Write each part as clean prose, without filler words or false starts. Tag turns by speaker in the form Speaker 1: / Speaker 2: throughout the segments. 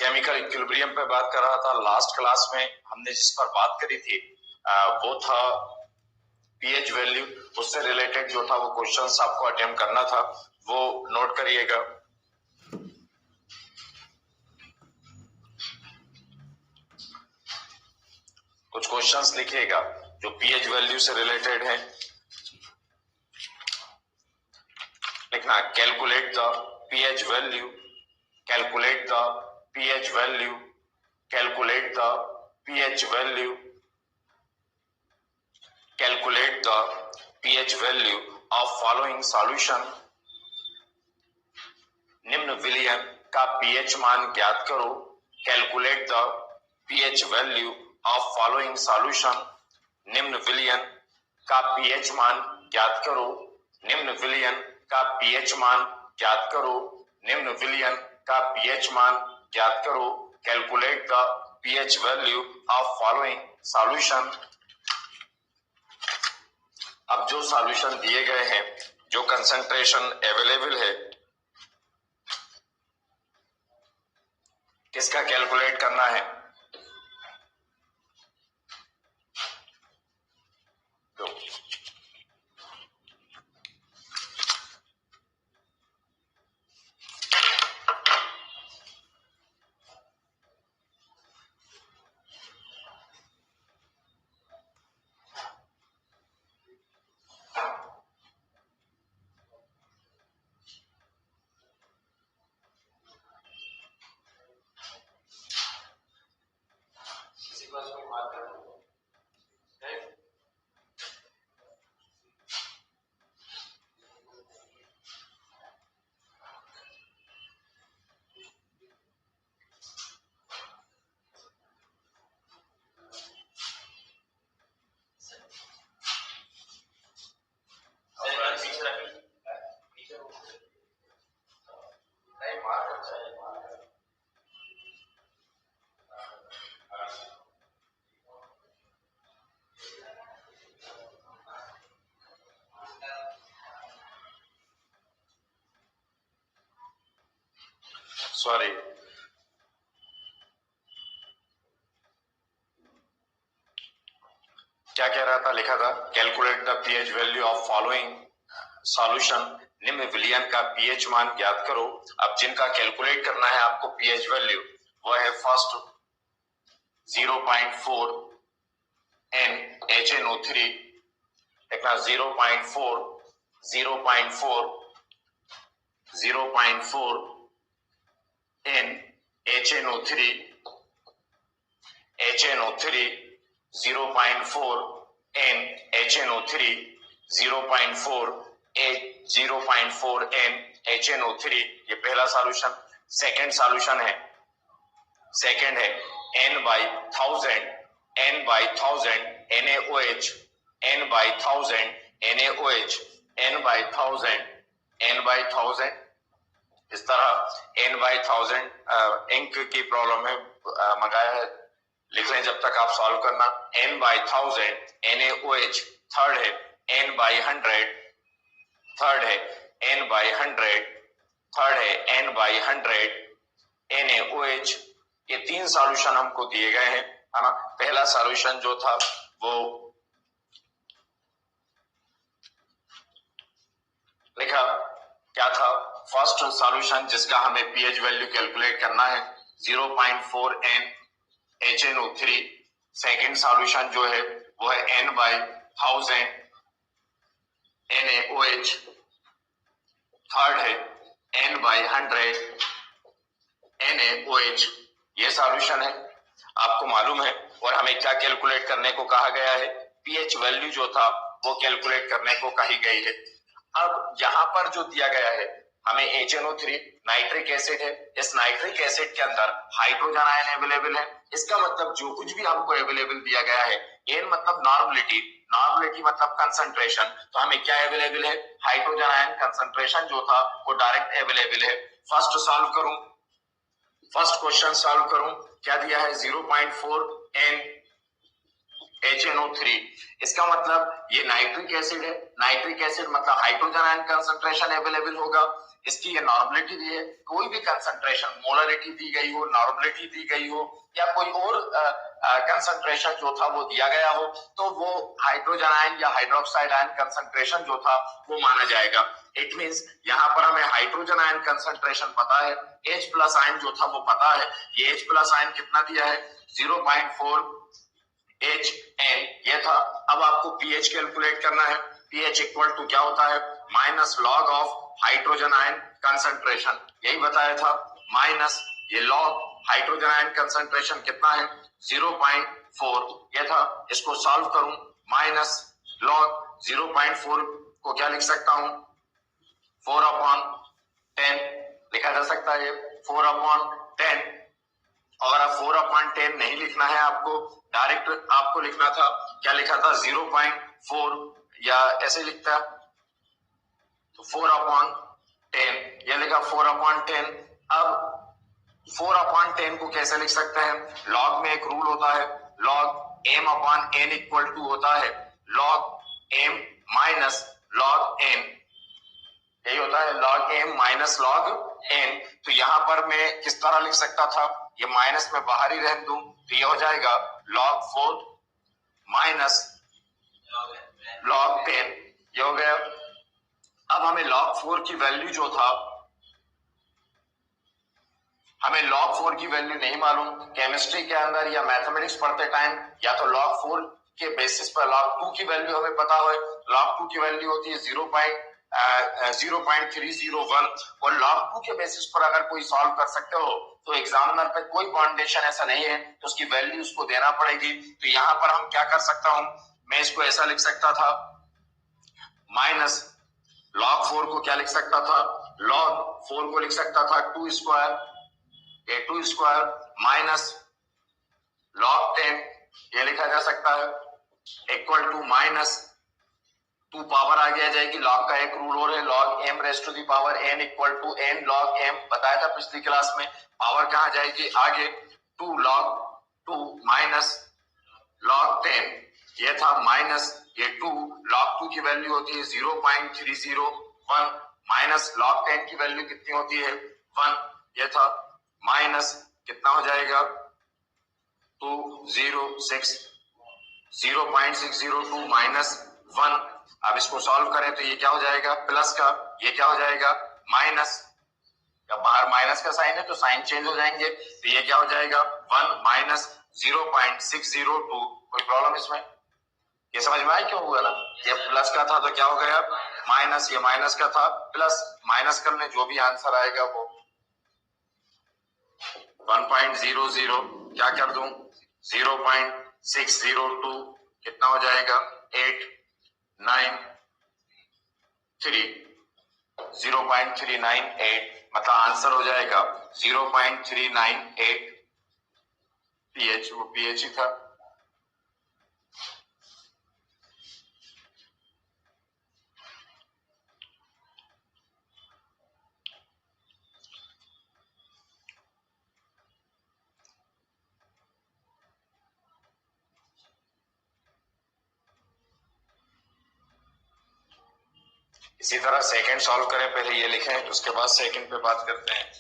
Speaker 1: Chemical equilibrium पे बात कर रहा था। लास्ट क्लास में हमने जिस पर बात करी थी वो था पीएच वैल्यू। उससे रिलेटेड जो था वो क्वेश्चंस आपको अटेम्प्ट करना था, वो नोट करिएगा। कुछ क्वेश्चंस लिखिएगा जो पीएच वैल्यू से रिलेटेड है। लिखना calculate the pH value, calculate the pH value, calculate the pH value, calculate the pH value of following solution. निम्न विलयन का पीएच मान ज्ञात करो। Calculate the pH value of following solution. निम्न विलयन का पीएच मान ज्ञात करो। निम्न विलयन का पीएच मान ज्ञात करो। निम्न विलयन का पीएच मान ज्ञात करो। Calculate the pH value of following solution. अब जो सॉल्यूशन दिए गए हैं, जो कंसंट्रेशन अवेलेबल है, किसका कैलकुलेट करना है? तो सॉरी, क्या कह रहा था? लिखा था calculate the pH value of following solution. निम्न विलयन का पीएच मान ज्ञात करो। अब जिनका कैलकुलेट करना है आपको पीएच वैल्यू, वो है फर्स्ट 0.4 NaHNO3। देखना 0.4 0.4 0.4 NaHNO3 HNO3 0.4 NaHNO3 0.4 NaHNO3। ये पहला सॉल्यूशन। सेकंड सॉल्यूशन है, सेकंड है N by 1000 NaOH, N by 1000 NaOH, N by 1000 N by 1000। इस तरह N by 1000 इंक की प्रॉब्लम है, मंगाया है, लिख लें जब तक आप सॉल्व करना। N by 1000 NaOH। थर्ड है N by 100, थर्ड है N by 100, थर्ड है N by 100 NaOH। ये तीन सॉल्यूशन हमको दिए गए हैं, है ना। पहला सॉल्यूशन जो था वो लिखा क्या था? फर्स्ट सॉल्यूशन जिसका हमें पीएच वैल्यू कैलकुलेट करना है 0.4 NaHNO3। सेकंड सॉल्यूशन जो है वो है N by 1000 NaOH। थर्ड है N by 100 NaOH। ये सॉल्यूशन है, आपको मालूम है। और हमें क्या कैलकुलेट करने को कहा गया है? पीएच वैल्यू जो था वो कैलकुलेट करने को कही गई है। अब यहाँ पर जो दिया गया है हमें HNO3 नाइट्रिक एसिड है। इस नाइट्रिक एसिड के अंदर हाइड्रोजन आयन अवेलेबल है। इसका मतलब जो कुछ भी हमको अवेलेबल दिया गया है, N मतलब नॉर्मलिटी, नॉर्मलिटी मतलब कंसंट्रेशन, तो हमें क्या अवेलेबल है? हाइड्रोजन आयन कंसंट्रेशन जो था वो डायरेक्ट अवेलेबल है। फर्स्ट सॉल्व करूं, फर्स्ट क्वेश्चन सॉल्व करूं, क्या दिया है? 0.4 N HNO3। इसका मतलब ये नाइट्रिक एसिड है। नाइट्रिक एसिड मतलब हाइड्रोजन आयन कंसंट्रेशन अवेलेबल होगा। इसकी ये नॉर्मलिटी दी है, कोई भी कंसंट्रेशन मोलरिटी दी गई हो, नॉर्मलिटी दी गई हो या कोई और कंसंट्रेशन जो था वो दिया गया हो, तो वो हाइड्रोजन आयन या हाइड्रोक्साइड आयन कंसंट्रेशन जो था वो माना जाएगा। इट मींस यहाँ पर हमें हाइड्रोजन आयन कंसंट्रेशन पता है, H प्लस आयन जो था वो पता है। ये H प्लस आयन कितना दिया है, 0.4 HN ये था। अब आपको pH कैलकुलेट करना है। pH इक्वल टू क्या होता है, minus log of hydrogen ion concentration, यही बताया था। माइनस ये लॉग हाइड्रोजन आयन कंसंट्रेशन कितना है, 0.4 ये था। इसको सॉल्व करूं, माइनस लॉग 0.4 को क्या लिख सकता हूं, 4/10 लिखा जा सकता है, 4/10। अगर आप 4/10 नहीं लिखना है आपको, डायरेक्ट आपको लिखना था, क्या लिखा था, 0.4 या ऐसे लिखता, तो 4/10 ये लिखा 4/10। अब 4/10 को कैसे लिख सकते हैं, लॉग में एक रूल होता है, लॉग m/n इक्वल टू होता है log m minus log n, यही होता है log m minus log n। तो यहां पर मैं किस तरह लिख सकता था, ये माइनस में बाहर ही रहने दूं, तो ये हो जाएगा log 4 माइनस log 10, ये हो गया। अब हमें log 4 की वैल्यू जो था, हमें log 4 की वैल्यू नहीं मालूम। केमिस्ट्री के अंदर या मैथमेटिक्स पढ़ते टाइम या तो log 4 के बेसिस पर log 2 की वैल्यू हमें पता हो, log 2 की वैल्यू होती है 0.301 और log 2 के बेसिस पर अगर कोई सॉल्व कर सकते हो तो एग्जामिनर पे कोई बाउंडेशन ऐसा नहीं है, तो उसकी वैल्यू उसको देना पड़ेगी। तो यहाँ पर हम क्या कर सकता हूं, मैं इसको ऐसा लिख सकता था, माइनस log 4 को क्या लिख सकता था, log 4 को लिख सकता था 2 स्क्वायर, ये 2 स्क्वायर माइनस log 10 ये लिखा जा सकता है इक्वल टू माइनस 2 पावर आगे आ जाएगी, लॉग का एक रूल और है, log m raise to the power n equal to n log m, बताया था पिछली क्लास में। पावर कहां जाएगी आगे, 2 log 2 माइनस log 10 ये था, माइनस ये 2 log 2 की वैल्यू होती है 0.301 माइनस log 10 की वैल्यू कितनी होती है 1, ये था, माइनस कितना हो जाएगा 0.602 माइनस 1। अब इसको सॉल्व करें तो ये क्या हो जाएगा, प्लस का, ये क्या हो जाएगा माइनस, जब बाहर माइनस का साइन है तो साइन चेंज हो जाएंगे, तो ये क्या हो जाएगा 1 माइनस 0.602। कोई प्रॉब्लम इसमें, ये समझ में आया क्यों हुआ ना, ये प्लस का था तो क्या हो गया माइनस, ये माइनस का था प्लस, माइनस करने जो भी आंसर आएगा वो 1.00 क्या कर दूं 0.602 कितना हो जाएगा 893 0.398 मतलब आंसर हो जाएगा 0.398 pH, वो pH ही था। इसी तरह सेकंड सॉल्व करें, पहले ये लिखें उसके बाद सेकंड पे बात करते हैं।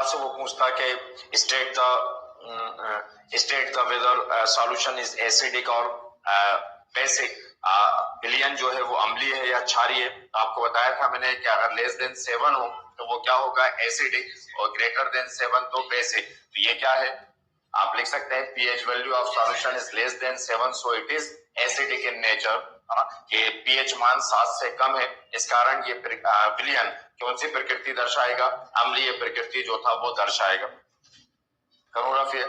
Speaker 1: आपसे वो पूछता कि state the whether solution is acidic और बेसिक, विलियन जो है वो अम्लीय है या क्षारीय है। तो आपको बताया था मैंने कि अगर लेस देन 7 हो तो वो क्या होगा, एसिडिक, और ग्रेटर देन 7 तो बेसिक। तो ये क्या है, आप लिख सकते हैं pH value of solution is less than 7 so it is acidic in nature. ये pH मान 7 से कम है, इस कारण ये विलियन कौन सी प्रकृति दर्शाएगा, अम्लीय प्रकृति जो था वो दर्शाएगा। करो रफी।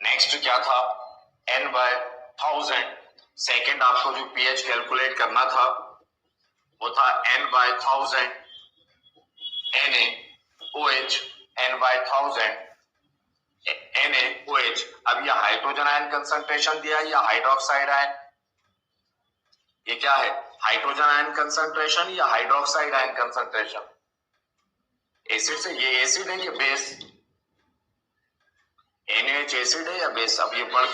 Speaker 1: नेक्स्ट क्या था, n/1000। सेकेंड आपको जो pH कैलकुलेट करना था वो था n/1000 NaOH, n/1000 NaOH। अब यह हाइड्रोजन आयन कंसंट्रेशन दिया है या हाइड्रोक्साइड आयन, ये क्या है, हाइड्रोजन आयन कंसंट्रेशन या हाइड्रोक्साइड आयन कंसंट्रेशन। एसिड से, ये एसिड है या बेस, NaOH एसिड है या बेस, अब ये बढ़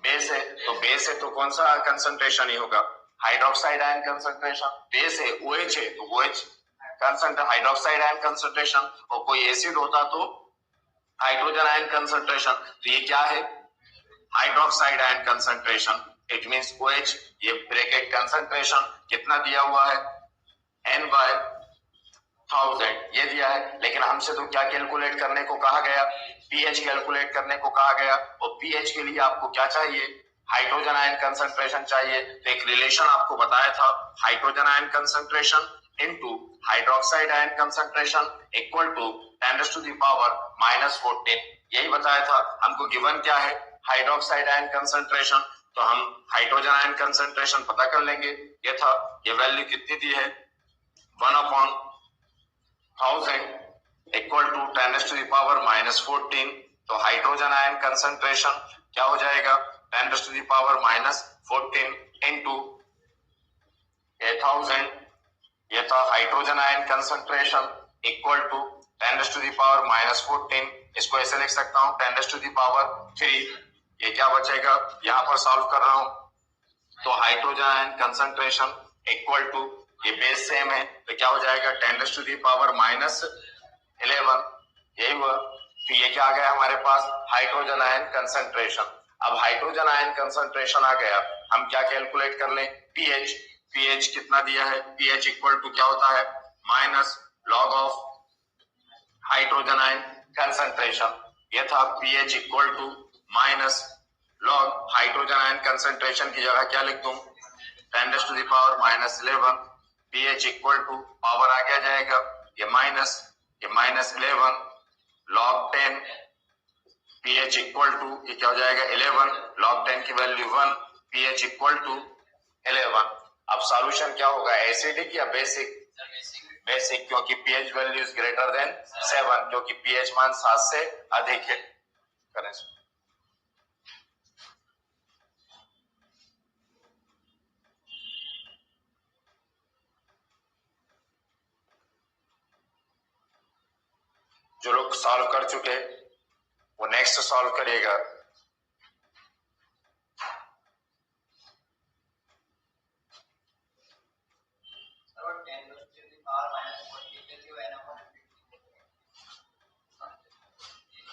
Speaker 1: बेस है, तो बेस है तो कौन सा कंसंट्रेशन ही होगा, हाइड्रोक्साइड आयन कंसंट्रेशन। बेस है OH है तो OH concentration, hydroxide ion concentration, और कोई एसिड होता तो हाइड्रोजन आयन कंसंट्रेशन। तो ये क्या है, hydroxide ion concentration, it means OH। ये ब्रैकेट कंसंट्रेशन कितना दिया हुआ है, n/1000 ये दिया है, लेकिन हमसे तो क्या कैलकुलेट करने को कहा गया, pH कैलकुलेट करने को कहा गया, और pH के लिए आपको क्या चाहिए, हाइड्रोजन आयन कंसंट्रेशन चाहिए। तो एक रिलेशन आपको बताया था, hydrogen ion concentration into hydroxide ion concentration equal to 10⁻⁻14, यही बताया था। हमको गिवन क्या है, हाइड्रोक्साइड आयन कंसंट्रेशन, तो हम हाइड्रोजन आयन कंसंट्रेशन पता कर लेंगे। ये था, ये वैल्यू कितनी दी है, 1/1000 इक्वल टू 10⁻⁻14। तो हाइड्रोजन आयन कंसंट्रेशन क्या हो जाएगा, 10⁻⁻14 इंटू 1000, ये था hydrogen ion concentration equal to 10⁻⁻14। इसको ऐसे लिख सकता हूं 10⁻3। ये क्या बचेगा, यहां पर सॉल्व कर रहा हूं, तो hydrogen ion concentration equal to, ये बेस सेम है तो क्या हो जाएगा 10⁻11, यही हुआ। तो ये क्या आ गया हमारे पास, हाइड्रोजन आयन कंसंट्रेशन। अब हाइड्रोजन आयन कंसंट्रेशन आ गया, हम क्या कैलकुलेट कर लें, pH कितना दिया है, pH इक्वल टू क्या होता है, minus log of hydrogen ion concentration. ये था pH equal to minus log hydrogen ion concentration की जगह क्या लिख दूं, 10⁻11, pH इक्वल टू पावर आ गया जाएगा, ये -11 log 10, pH इक्वल टू ये क्या हो जाएगा 11 log 10 की वैल्यू 1, pH इक्वल टू 11। अब सॉल्यूशन क्या होगा, एसिडिक या बेसिक, बेसिक, क्योंकि pH value is greater than 7, क्योंकि pH मान 7 से अधिक है। करें जो लोग सॉल्व कर चुके वो नेक्स्ट सॉल्व करिएगा।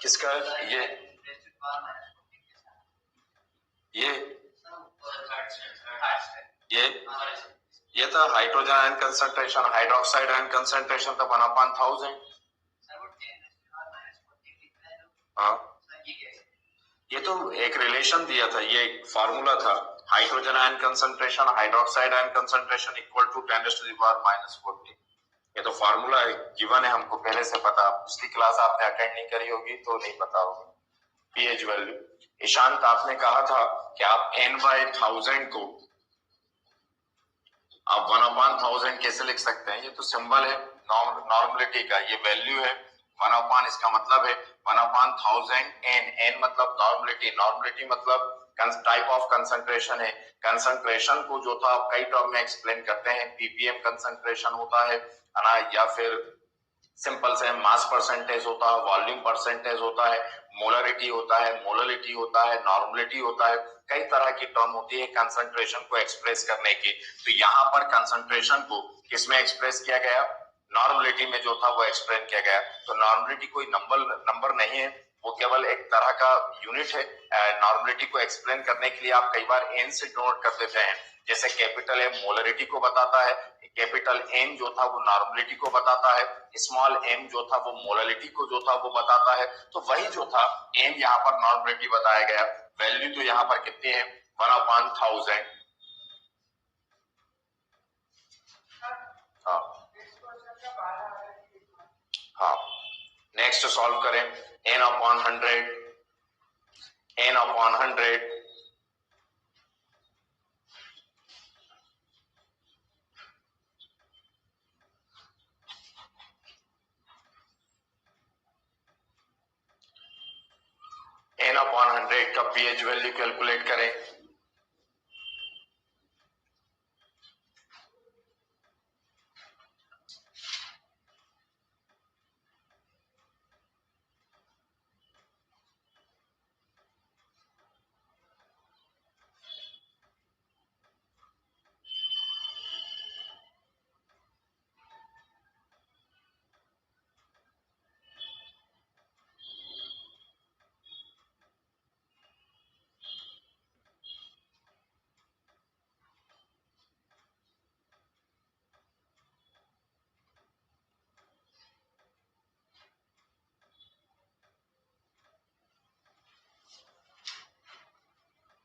Speaker 1: किसका, ये था hydrogen ion concentration, hydroxide ion concentration था 1/1000। हाँ, ये तो एक रिलेशन दिया था, ये एक फार्मूला था, hydrogen ion concentration hydroxide ion concentration equal to 10⁻⁻14। ये तो फार्मूला है, गिवन है, हमको पहले से पता। पिछली क्लास आपने अटेंड नहीं करी होगी तो नहीं पता होगा pH वैल्यू। ईशांत आपने कहा था कि आप n/1000 को आप 1/1000 कैसे लिख सकते हैं, ये तो सिंबल है नॉर्मलिटी का, ये वैल्यू है 1/, इसका मतलब है 1/1000 n मतलब नॉर्मलिटी, नॉर्मलिटी मतलब टाइप ऑफ कंसंट्रेशन है। कंसंट्रेशन को जो था कई टर्म में एक्सप्लेन करते हैं, पीपीएम कंसंट्रेशन होता है ना, या फिर सिंपल से मास परसेंटेज होता है, वॉल्यूम परसेंटेज होता है, मोलरिटी होता है, मोललिटी होता है, नॉर्मलिटी होता है, कई तरह की टर्म होती है कंसंट्रेशन को एक्सप्रेस करने की। तो यहाँ पर कंसंट्रेशन को किसमें एक्सप्रेस किया गया, नॉर्मलिटी में जो था वो एक्सप्लेन किया गया। तो नॉर्मलिटी कोई नंबर नहीं है, वो केवल एक तरह का यूनिट है। नॉर्मलिटी को एक्सप्लेन करने के लिए आप कई बार एन से नोट कर देते हैं, जैसे कैपिटल एम मोलरिटी को बताता है, कैपिटल एन जो था वो नॉर्मलिटी को बताता है, स्मॉल एम जो था वो मोलरिटी को जो था वो बताता है। तो वही जो था एम यहाँ पर नॉर्मलिटी बताया गया। वैल्यू तो यहाँ पर कितनी है, 1/1000। हाँ, नेक्स्ट सॉल्व करें, n/100, n/100 n/100 का pH वैल्यू कैलकुलेट करें।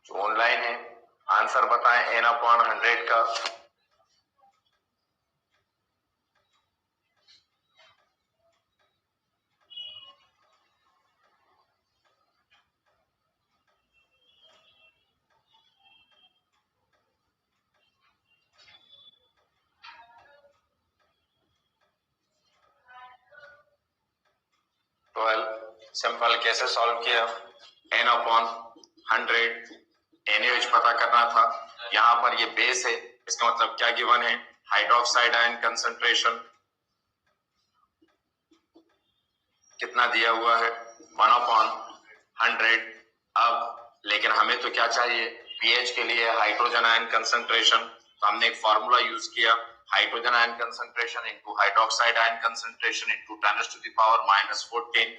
Speaker 1: जो ऑनलाइन है आंसर बताएं n/100 का। सिंपल कैसे सॉल्व किया, n/100 NaOH पता करना था। यहाँ पर ये बेस है, इसका मतलब क्या गिवन है, हाइड्रोक्साइड आयन कंसंट्रेशन कितना दिया हुआ है, 1/100। अब लेकिन हमें तो क्या चाहिए, पीएच के लिए हाइड्रोजन आयन कंसंट्रेशन। तो हमने एक फॉर्मूला यूज किया, hydrogen ion concentration into hydroxide ion concentration into 10⁻⁻14।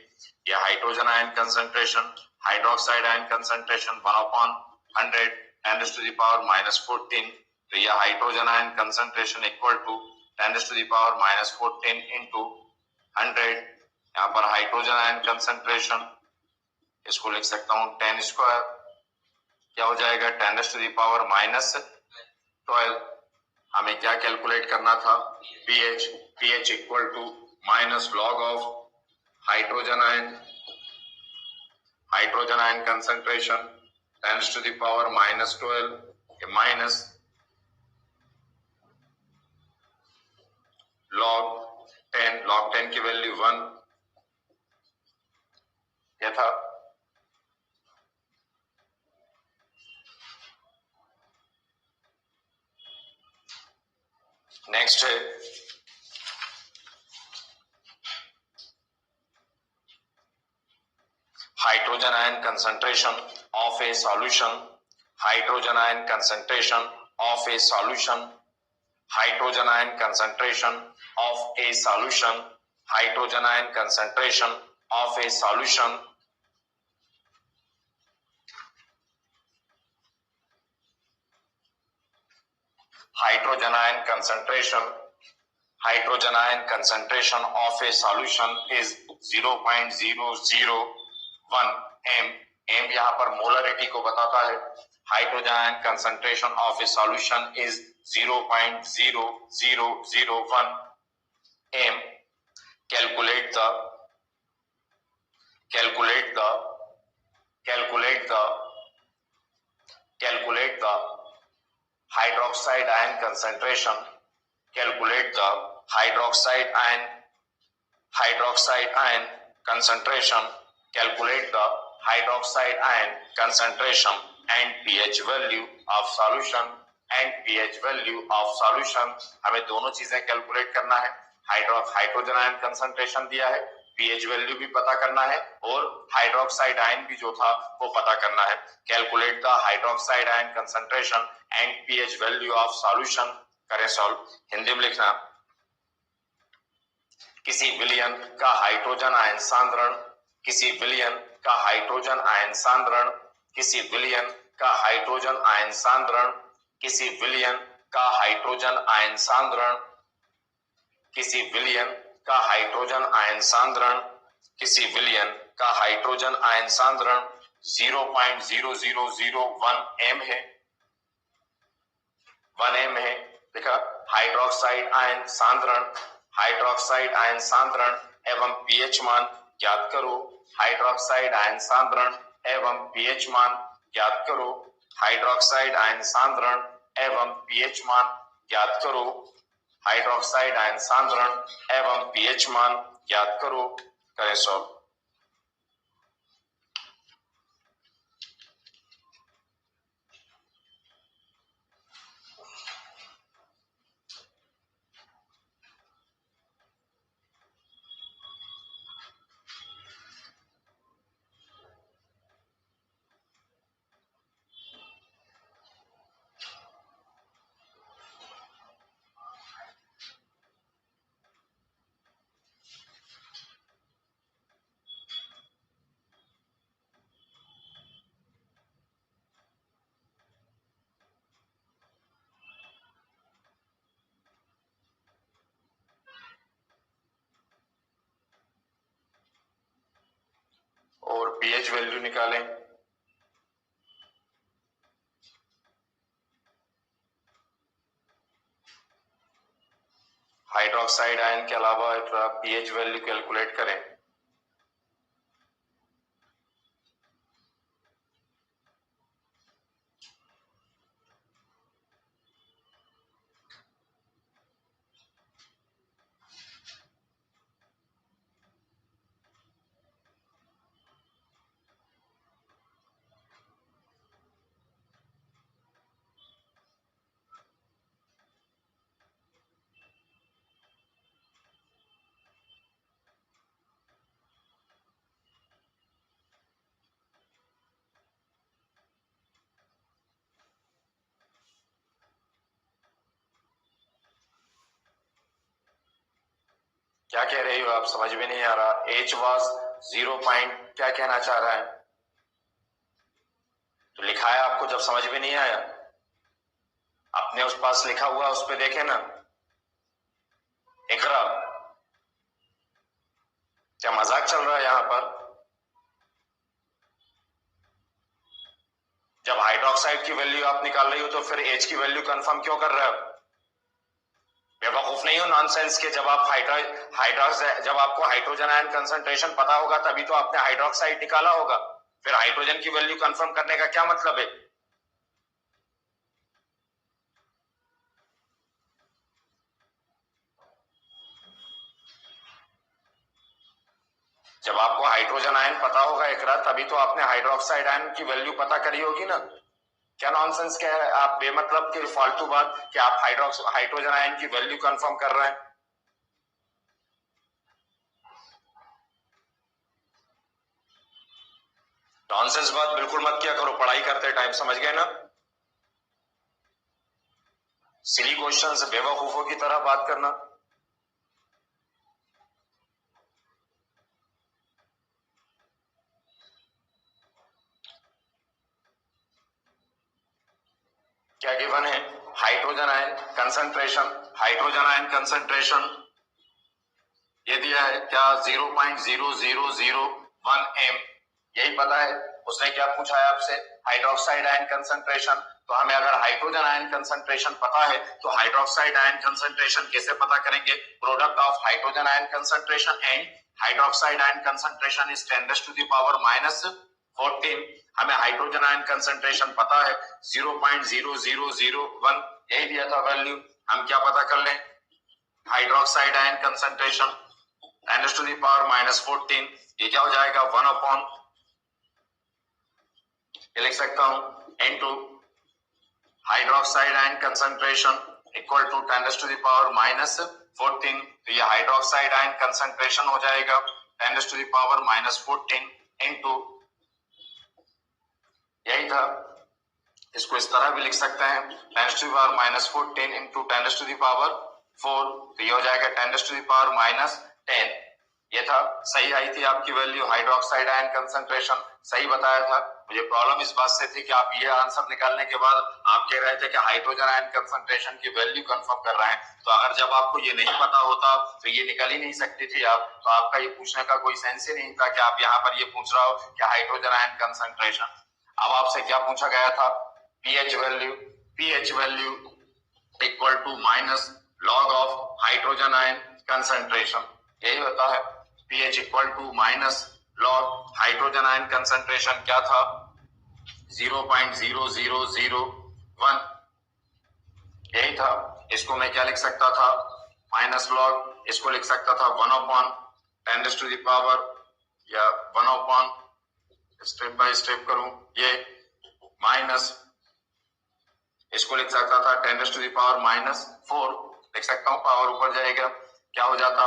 Speaker 1: ये hydrogen ion concentration, hydroxide ion concentration 1/100 10⁻⁻14। तो ये hydrogen ion concentration equal to 10⁻⁻14 into 100। यहाँ पर हाइड्रोजन आयन कंसंट्रेशन इसको लिख सकता हूं 10², क्या हो जाएगा 10⁻⁻12। हमें क्या कैलकुलेट करना था, pH. PH equal to minus log of hydrogen ion concentration 10⁻⁻12 minus log 10 की वैल्यू 1 क्या था। नेक्स्ट है hydrogen ion concentration of a solution, hydrogen ion concentration of a solution, hydrogen ion concentration of a solution, hydrogen ion concentration of a solution, hydrogen ion concentration of a solution is 0.001 m। m यहाँ पर molarity को बताता है। Hydrogen ion concentration of a solution is 0.0001 m। calculate the hydroxide ion concentration, calculate the hydroxide ion concentration, calculate the hydroxide ion concentration and pH value of solution हमें दोनों चीजें calculate करना है। हाइड्रोजन आयन कंसंट्रेशन दिया है, pH value भी पता करना है और हाइड्रोक्साइड आयन भी जो था वो पता करना है। Calculate the hydroxide ion concentration and pH value of solution. करें सॉल्व। हिंदी में लिखना, किसी विलयन का हाइड्रोजन आयन सांद्रण, किसी विलयन का हाइड्रोजन आयन सांद्रण, किसी विलयन का हाइड्रोजन आयन सांद्रण, किसी विलयन का हाइड्रोजन आयन सांद्रण, किसी विलयन का हाइड्रोजन आयन सांद्रण, किसी विलयन का हाइड्रोजन आयन सांद्रण 0.0001 m है, 1 m है। देखा, हाइड्रोक्साइड आयन सांद्रण, हाइड्रोक्साइड आयन सांद्रण एवं पीएच मान ज्ञात करो। हाइड्रोक्साइड आयन सांद्रण एवं पीएच मान ज्ञात करो। हाइड्रोक्साइड आयन सांद्रण एवं पीएच मान ज्ञात करो। हाइड्रोक्साइड आयन सांद्रण एवं पीएच मान ज्ञात करो। करें सॉल्व। और पीएच वैल्यू निकालें। हाइड्रोक्साइड आयन के अलावा पीएच वैल्यू कैलकुलेट करें। क्या कह रही हो आप, समझ में नहीं आ रहा। H was 0 पॉइंट, क्या कहना चाह रहा है? तो लिखा है आपको, जब समझ में नहीं आया अपने उस पास लिखा हुआ उस पे देखे ना। इकरा, क्या मजाक चल रहा है यहां पर? जब हाइड्रोक्साइड की वैल्यू आप निकाल रही हो तो फिर H की वैल्यू कंफर्म क्यों कर रहे हो? बेवकूफ नहीं हो नॉनसेंस के। जब आप जब आपको हाइड्रोजन आयन कंसंट्रेशन पता होगा तभी तो आपने हाइड्रोक्साइड निकाला होगा। फिर हाइड्रोजन की वैल्यू कंफर्म करने का क्या मतलब है? जब आपको हाइड्रोजन आयन पता होगा इकरा, तभी तो आपने हाइड्रोक्साइड आयन की वैल्यू पता करी होगी ना। क्या नॉनसेंस क्या है आप बेमतलब के फालतू बात कि आप हाइड्रोजन आयन की वैल्यू कंफर्म कर रहे हैं। नॉनसेंस बात बिल्कुल मत किया करो पढ़ाई करते टाइम, समझ गए ना। सिली क्वेश्चन से बेवकूफों की तरह बात करना। क्या गिवन है? Hydrogen ion concentration, hydrogen ion concentration ये दिया है क्या? 0.0001 m, यही पता है। उसने क्या पूछा है आपसे? Hydroxide ion concentration. तो हमें अगर हाइड्रोजन आयन कंसंट्रेशन पता है तो हाइड्रोक्साइड आयन कंसंट्रेशन कैसे पता करेंगे? Product of hydrogen ion concentration and hydroxide ion concentration is 10⁻⁻14। हमें हाइड्रोजन आयन कंसंट्रेशन पता है 0.0001, यही दिया था वैल्यू। हम क्या पता कर लें? हाइड्रोक्साइड आयन कंसंट्रेशन 10⁻⁻14, ये क्या हो जाएगा? 1 अपॉन, ये लिख सकता हूं into hydroxide ion concentration equal to 10⁻⁻14। तो ये हाइड्रोक्साइड आयन कंसंट्रेशन हो जाएगा 10⁻⁻14 इंटू, यही था, इसको इस तरह भी लिख सकते हैं 10⁻⁻14 इंटू 10⁻⁴। तो ये हो जाएगा 10⁻⁻10। ये था, सही आई थी आपकी वैल्यू। हाइड्रोक्साइड आयन कंसंट्रेशन सही बताया था। मुझे प्रॉब्लम इस बात से थी कि आप ये आंसर निकालने के बाद आप कह रहे थे कि हाइड्रोजन आयन कंसंट्रेशन की वैल्यू कंफर्म कर रहे हैं, तो अगर जब आपको ये नहीं पता होता तो ये निकल ही नहीं सकती थी आप, तो आपका ये पूछने का कोई सेंस ही नहीं था कि आप यहाँ पर ये पूछ रहे हो कि हाइड्रोजन आयन कंसंट्रेशन। अब आपसे क्या पूछा गया था, pH value equal to minus log of hydrogen ion concentration, यही होता है। PH equal to minus log hydrogen ion concentration क्या था, 0.0001, यही था। इसको मैं क्या लिख सकता था, माइनस लॉग, इसको लिख सकता था 1/10⁻, या 1/, स्टेप बाय स्टेप करूं, ये माइनस, इसको लिख सकता था 10⁻⁻4, लिख सकता हूं, पावर ऊपर जाएगा, क्या हो जाता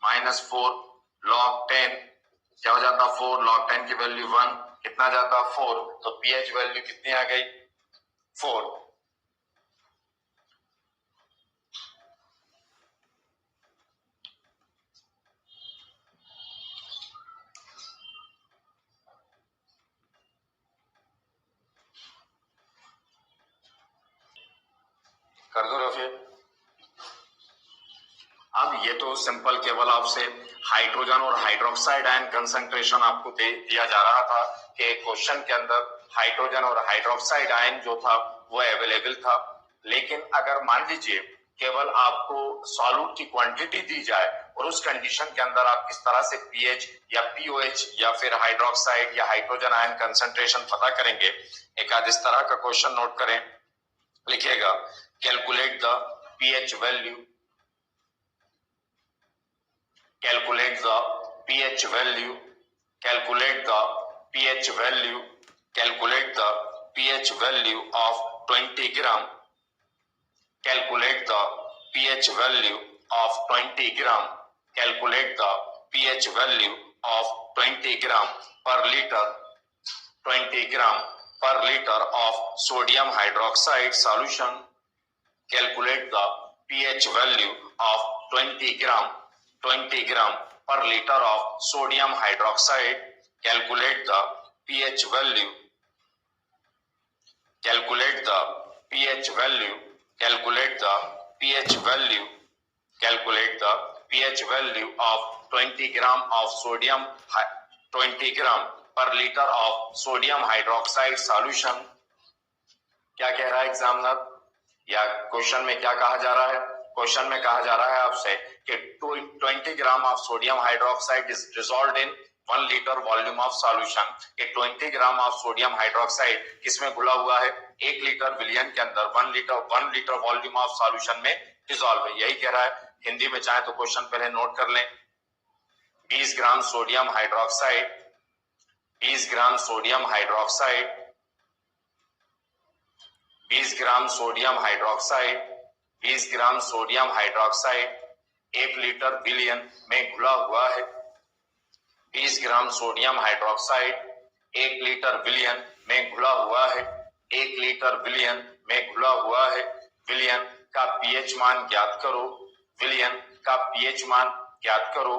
Speaker 1: -4 log 10, क्या हो जाता 4 log 10 की वैल्यू 1, कितना जाता 4, तो पीएच वैल्यू कितनी आ गई 4। कर दो रफी। अब ये तो सिंपल केवल आपसे हाइड्रोजन और हाइड्रोक्साइड आयन कंसंट्रेशन आपको दिया जा रहा था कि क्वेश्चन के अंदर हाइड्रोजन और हाइड्रोक्साइड आयन जो था वो अवेलेबल था। लेकिन अगर मान लीजिए केवल आपको सॉल्यूट की क्वांटिटी दी जाए और उस कंडीशन के अंदर आप किस तरह से पीएच या पीओएच या फिर हाइड्रोक्साइड या हाइड्रोजन आयन कंसंट्रेशन पता करेंगे, एक आध इस तरह का क्वेश्चन नोट करें, लिखिएगा calculate the pH value, calculate the pH value, calculate the pH value, calculate the pH value of 20 gram, calculate the pH value of 20 gram, calculate the pH value of 20 gram per liter, 20 gram per liter of sodium hydroxide solution, calculate the pH value of 20 gram per liter of sodium hydroxide, calculate the pH value, calculate the pH value, calculate the pH value, calculate the pH value of 20 gram of sodium, 20 gram per liter of sodium hydroxide solution। क्या कह रहा है examiner, या question में क्या कहा जा रहा है, क्वेश्चन में कहा जा रहा है आपसे कि 20 gram of sodium hydroxide is dissolved in 1 litre volume of solution. कि 20 ग्राम ऑफ सोडियम हाइड्रोक्साइड किसमें घुला हुआ है, 1 लीटर विलियन के अंदर 1 लीटर वॉल्यूम ऑफ सॉल्यूशन में डिसॉल्व है, यही कह रहा है। हिंदी में चाहे तो क्वेश्चन पहले नोट कर लें, 20 gram sodium hydroxide, 20 gram sodium hydroxide, 20 gram sodium hydroxide, 20 gram sodium hydroxide 1 litre विलियन में घुला हुआ है। 20 ग्राम सोडियम हाइड्रोक्साइड 1 लीटर विलियन में घुला हुआ है, 1 लीटर विलियन में घुला हुआ है। विलियन का पीएच मान ज्ञात करो, विलियन का पीएच मान ज्ञात करो।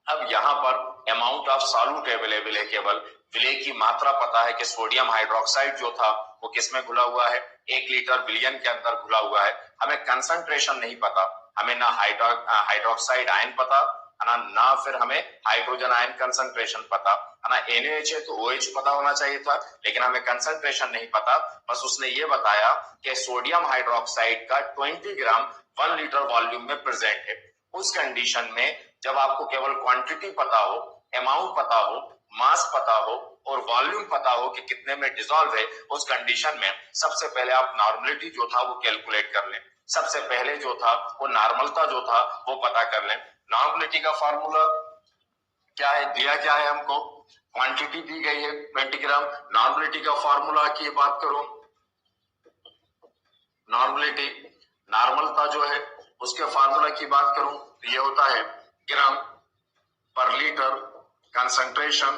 Speaker 1: अब यहाँ पर अमाउंट ऑफ सॉल्यूट अवेलेबल है, केवल विलेय की मात्रा पता है कि सोडियम हाइड्रोक्साइड जो था वो किसमें घुला हुआ है, 1 लीटर विलियन के अंदर घुला हुआ है। हमें कंसंट्रेशन नहीं पता, हमें ना हाइड्रोक्साइड आयन पता ना फिर हमें हाइड्रोजन आयन कंसंट्रेशन पता है ना। NaOH है तो OH पता होना चाहिए था, लेकिन हमें कंसंट्रेशन नहीं पता। बस उसने ये बताया कि सोडियम हाइड्रोक्साइड का 20 ग्राम 1 लीटर वॉल्यूम में प्रेजेंट है। उस कंडीशन में जब आपको केवल क्वांटिटी पता हो, अमाउंट पता हो, मास पता हो और वॉल्यूम पता हो कि कितने में डिसॉल्व है, उस कंडीशन में सबसे पहले आप नॉर्मलिटी जो था वो कैलकुलेट कर लें। सबसे पहले जो था वो नॉर्मलता जो था वो पता कर लें। नॉर्मलिटी का फार्मूला क्या है दिया, क्या है हमको क्वांटिटी दी गई है 20 ग्राम। नॉर्मलिटी का फॉर्मूला की बात करूं, नॉर्मलिटी नॉर्मलता जो है उसके फार्मूला की बात करूं तो ये होता है ग्राम पर लीटर कंसंट्रेशन,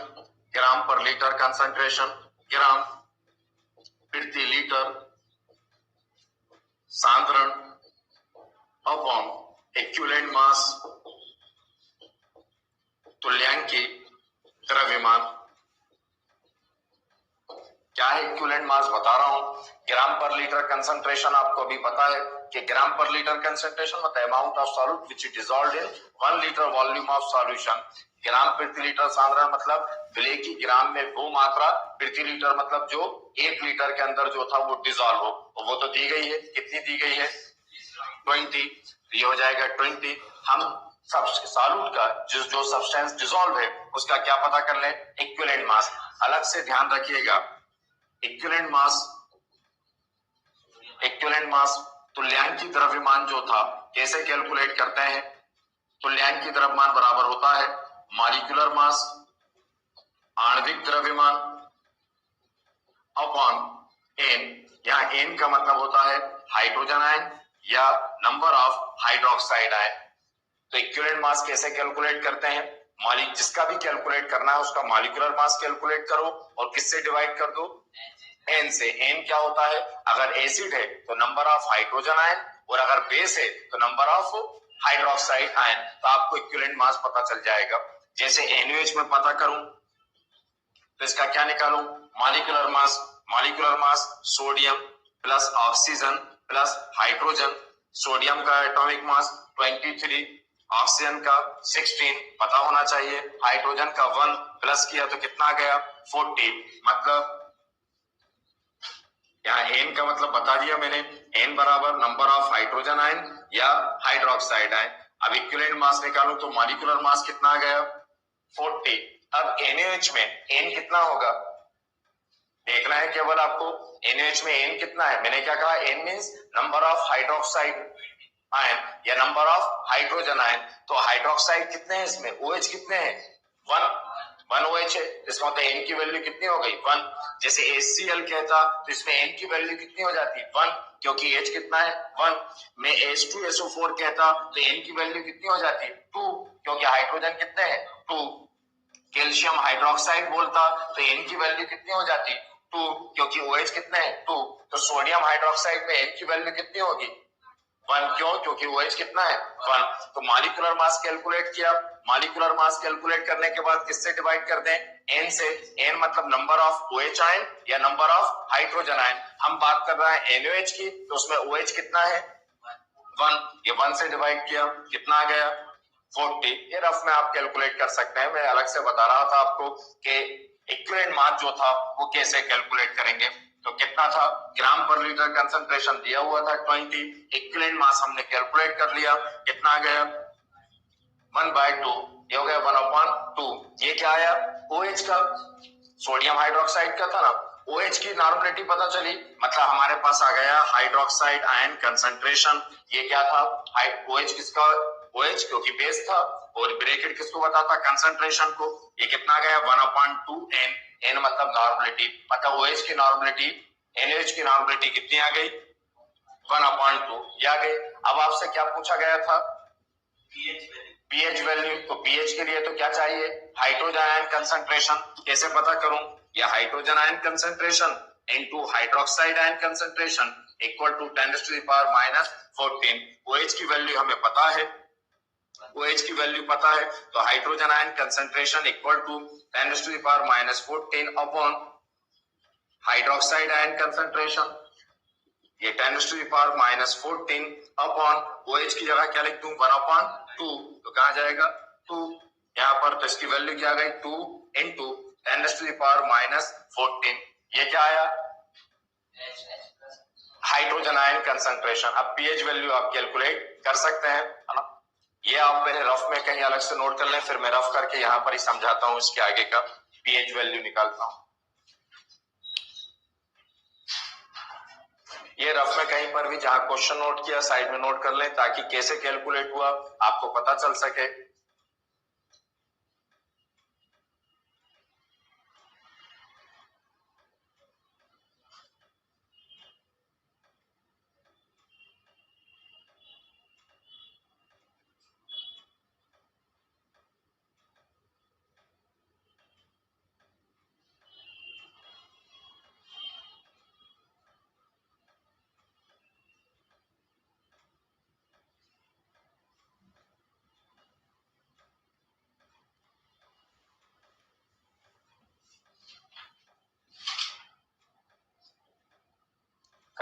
Speaker 1: ग्राम पर लीटर कंसंट्रेशन, ग्राम प्रति लीटर सांद्रण अपॉन इक्विवेलेंट मास तुल्यांकी द्रव्यमान। क्या है इक्विवेलेंट मास बता रहा हूं, ग्राम पर लीटर कंसंट्रेशन आपको अभी पता है कि ग्राम पर लीटर कंसंट्रेशन होता है amount of solute which is dissolved in 1 litre volume of solution. Gram प्रति लीटर सांद्रण मतलब विलेय की ग्राम में वो मात्रा, प्रति लीटर मतलब जो 1 लीटर के अंदर जो था वो डिसॉल्व हो, और वो तो दी गई है, कितनी दी गई है 20, ये हो जाएगा 20। हम सब सॉल्यूट का जो सब्सटेंस डिसॉल्व है उसका क्या पता कर ले, इक्विवेलेंट मास। अलग से ध्यान रखिएगा, इक्विवेलेंट मास तुल्यांकी द्रव्यमान जो था कैसे कैलकुलेट करते हैं, तुल्यांकी द्रव्यमान बराबर होता है मॉलिक्यूलर मास आणविक द्रव्यमान अपॉन एन। यहाँ एन का मतलब होता है हाइड्रोजन आयन या नंबर ऑफ हाइड्रोक्साइड आयन। तो इक्विवेलेंट मास कैसे कैलकुलेट करते हैं, जिसका भी कैलकुलेट करना है उसका मॉलिक्यूलर मास कैलकुलेट करो और किससे डिवाइड कर दो, एन से। एन क्या होता है, अगर एसिड है तो नंबर ऑफ हाइड्रोजन आयन, और अगर बेस है तो नंबर ऑफ हाइड्रोक्साइड आयन। तो आपको इक्विवेलेंट मास पता चल जाएगा। जैसे NaOH में पता करूं तो इसका क्या निकालूं, molecular mass. Molecular mass sodium plus oxygen plus hydrogen. Sodium का एटॉमिक मास 23, ऑक्सीजन का 16 पता होना चाहिए, हाइड्रोजन का 1 प्लस किया तो कितना आ गया 40। मतलब यहाँ एन का मतलब बता दिया मैंने, एन बराबर नंबर ऑफ हाइड्रोजन आयन या हाइड्रोक्साइड आयन। अब इक्विवेलेंट मास निकालूं तो मॉलिक्यूलर मास कितना आ गया 40। अब NaOH में एन कितना होगा देखना है केवल आपको, NaOH में एन कितना है। मैंने क्या कहा, N means number of hydroxide ion या नंबर ऑफ हाइड्रोजन आयन। तो हाइड्रोक्साइड कितने हैं इसमें, OH कितने हैं 1 OH है, इसका मतलब एन की वैल्यू कितनी हो गई 1। जैसे HCl कहता तो इसमें एन की वैल्यू कितनी हो जाती 1, क्योंकि H कितना है 1। मैं H2SO4 कहता तो एन की वैल्यू कितनी हो जाती 2, क्योंकि हाइड्रोजन कितने हैं 2। कैल्शियम हाइड्रोक्साइड बोलता तो एन की वैल्यू कितनी हो जाती 2, क्योंकि OH कितने हैं 2। तो सोडियम हाइड्रोक्साइड में एन की वैल्यू कितनी होगी 1, क्यों, क्योंकि OH कितना है 1। तो मॉलिक्यूलर मास कैलकुलेट किया, मॉलिक्यूलर मास कैलकुलेट करने के बाद किससे डिवाइड कर दें, एन से। एन मतलब नंबर ऑफ OH आयन या नंबर ऑफ हाइड्रोजन आयन। हम बात कर रहे हैं NaOH की, तो उसमें OH कितना है 1, ये 1 से डिवाइड किया कितना आ गया 40। ये रफ में आप कैलकुलेट कर सकते हैं, मैं अलग से बता रहा था आपको कि इक्विवेलेंट मास जो था वो कैसे कैलकुलेट करेंगे। तो कितना था, ग्राम पर लीटर कंसंट्रेशन दिया हुआ था 20, इक्विवेलेंट मास हमने कैलकुलेट कर लिया, कितना आ गया 1/2, ये हो गया 1/2। ये क्या आया OH का, सोडियम हाइड्रोक्साइड का था ना, OH की नॉर्मलिटी पता चली, मतलब हमारे पास आ गया हाइड्रोक्साइड आयन कंसंट्रेशन। ये क्या था OH किसका, OH क्योंकि बेस था, और ब्रैकेट किसको बताता कंसंट्रेशन को। ये कितना गया 1/2 n, n मतलब नॉर्मलिटी, मतलब OH की नॉर्मलिटी NaOH की नॉर्मलिटी कितनी आ गई 1/2 ये आ गई। अब आपसे क्या पूछा गया था, pH वैल्यू। तो pH के लिए तो क्या चाहिए, हाइड्रोजन आयन कंसंट्रेशन। कैसे पता करूं, या hydrogen ion concentration into hydroxide ion concentration equal to 10⁻⁻14। OH की वैल्यू हमें पता है, OH की वैल्यू पता है, तो hydrogen ion concentration equal to 10⁻⁻14 upon hydroxide ion concentration, ये 10⁻⁻14 अपॉन OH की जगह क्या लिख दूं 1/2, तो कहां जाएगा 2 यहां पर, तो इसकी वैल्यू क्या आ गई 2 इंटू 10⁻⁻14। ये क्या आया हाइड्रोजन आयन कंसंट्रेशन। अब pH वैल्यू आप कैलकुलेट कर सकते हैं, है ना। ये आप मेरे रफ में कहीं अलग से नोट कर लें, फिर मैं रफ करके यहाँ पर ही समझाता हूँ, इसके आगे का pH वैल्यू निकालता हूँ। ये रफ में कहीं पर भी जहां क्वेश्चन नोट किया साइड में नोट कर लें, ताकि कैसे कैलकुलेट हुआ आपको पता चल सके।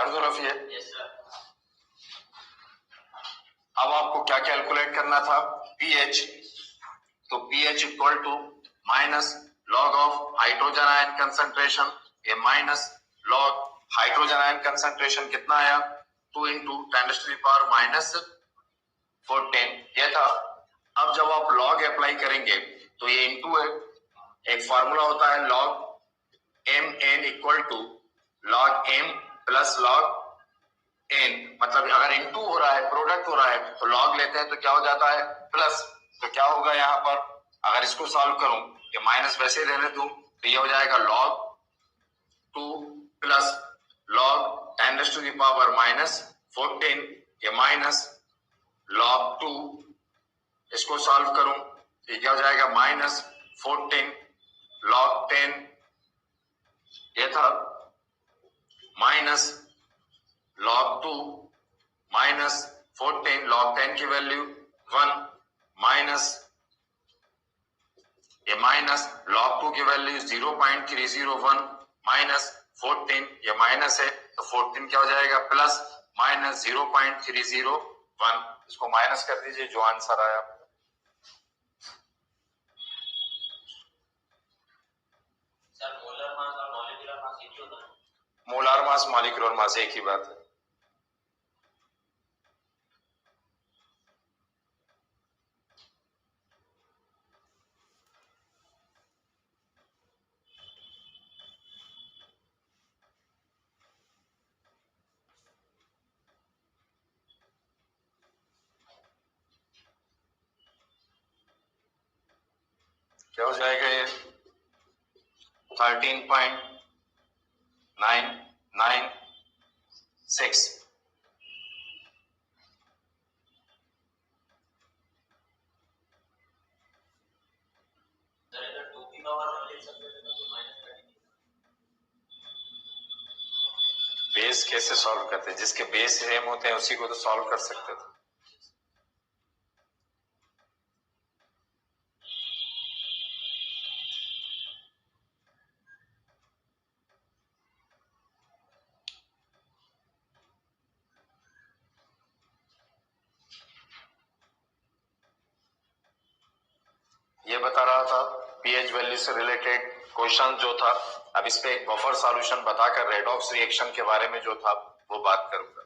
Speaker 1: कर दो रफी है।
Speaker 2: Yes sir.
Speaker 1: अब आपको क्या कैलकुलेट करना था, पीएच। तो pH equal to minus log of hydrogen ion concentration, ये minus log hydrogen ion concentration कितना आया, 2 इंटू 10⁻⁻14 ये था। अब जब आप लॉग अप्लाई करेंगे तो ये इंटू है, एक फॉर्मूला होता है log M N equal to log M plus log N, मतलब अगर इंटू हो रहा है, प्रोडक्ट हो रहा है, तो लॉग लेते हैं तो क्या हो जाता है प्लस। तो क्या होगा यहाँ पर, अगर इसको सॉल्व करूं, ये माइनस वैसे रहने दूं, तो ये हो जाएगा लॉग 2 प्लस लॉग 10⁻⁻14, ये माइनस लॉग 2, इसको सॉल्व करूं तो क्या हो जाएगा माइनस 14 लॉग 10, ये था माइनस लॉग 2 माइनस 14 लॉग 10 की वैल्यू 1 माइनस ये माइनस लॉग 2 की वैल्यू 0.301 माइनस 14, ये माइनस है तो 14 क्या हो जाएगा प्लस माइनस 0.301, इसको माइनस कर दीजिए जो आंसर आया।
Speaker 2: सर मोलर मास और मॉलिक्यूलर मास एक ही होता है?
Speaker 1: मोलार मास मॉलिक्यूलर मास एक ही बात है। क्या हो जाएगा ये 13.996।
Speaker 2: सर अगर 2 की पावर हम ले सकते थे तो -30।
Speaker 1: बेस कैसे सॉल्व करते हैं, जिसके बेस सेम होते हैं उसी को तो सॉल्व कर सकते थे। ये बता रहा था पीएच वैल्यू से रिलेटेड क्वेश्चन जो था। अब इस पे एक बफर सॉल्यूशन बताकर रेडॉक्स रिएक्शन के बारे में जो था वो बात करूंगा।